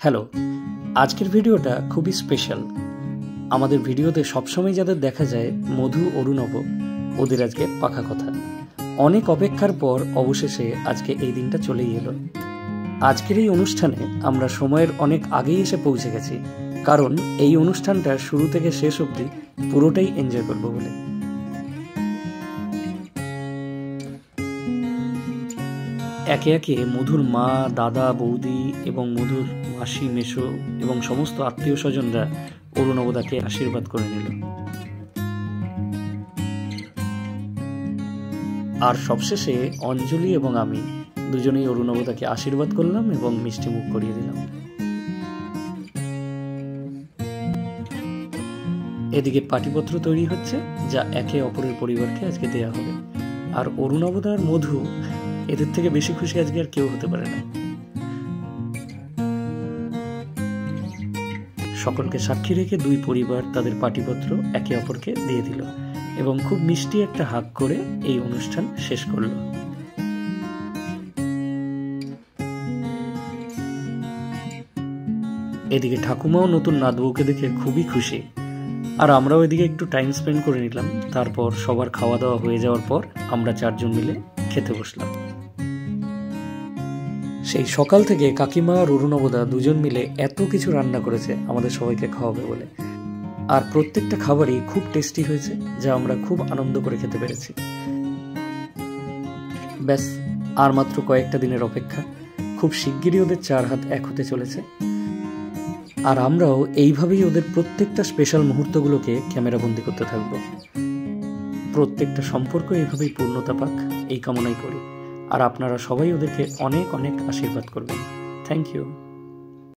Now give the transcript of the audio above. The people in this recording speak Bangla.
হ্যালো, আজকের ভিডিওটা খুবই স্পেশাল। আমাদের ভিডিওতে সবসময় যাদের দেখা যায় মধু, অরুণব, ওদের আজকে পাকা কথা। অনেক অপেক্ষার পর অবশেষে আজকে এই দিনটা চলেই এলো। আজকের এই অনুষ্ঠানে আমরা সময়ের অনেক আগেই এসে পৌঁছে গেছি, কারণ এই অনুষ্ঠানটা শুরু থেকে শেষ অবধি পুরোটাই এনজয় করবো বলে। একে একে মধুর মা, দাদা, বৌদি এবং মধুর মাসি, মেসো এবং সমস্ত আত্মীয় স্বজনরা অরুণবদাকে আশীর্বাদ করে নিল। আর সবশেষে অঞ্জলি এবং আমি দুজনেই অরুণবদাকে আশীর্বাদ করলাম এবং মিষ্টি মুখ করিয়ে দিলাম। এদিকে পাটিপত্র তৈরি হচ্ছে, যা একে অপরের পরিবারকে আজকে দেয়া হবে। আর অরুণবদার মধু, এদের থেকে বেশি খুশি আজকে আর কেউ হতে পারে না। সকলকে সাক্ষী রেখে দুই পরিবার তাদের পাটিপত্র একে অপরকে দিয়ে দিল এবং খুব মিষ্টি একটা হাগ করে এই অনুষ্ঠান শেষ করল। এদিকে ঠাকুমাও নতুন নাতবউকে দেখে খুবই খুশি, আর আমরাও এদিকে একটু টাইম স্পেন্ড করে নিলাম। তারপর সবার খাওয়া দাওয়া হয়ে যাওয়ার পর আমরা চারজন মিলে খেতে বসলাম। সেই সকাল থেকে কাকিমা আর অরুণবদা দুজন মিলে এত কিছু রান্না করেছে আমাদের সবাইকে খাওয়াবে বলে, আর প্রত্যেকটা খাবারই খুব টেস্টি হয়েছে, যা আমরা খুব আনন্দ করে খেতে পেরেছি। ব্যাস, আর মাত্র কয়েকটা দিনের অপেক্ষা। খুব শিগগিরই ওদের 4 হাত এক হতে চলেছে, আর আমরাও এইভাবেই ওদের প্রত্যেকটা স্পেশাল মুহূর্তগুলোকে ক্যামেরাবন্দি করতে থাকবো। প্রত্যেকটা সম্পর্ক এইভাবেই পূর্ণতা পাক, এই কামনাই করি। আর আপনারা সবাই ওদেরকে অনেক অনেক আশীর্বাদ করবেন। Thank you.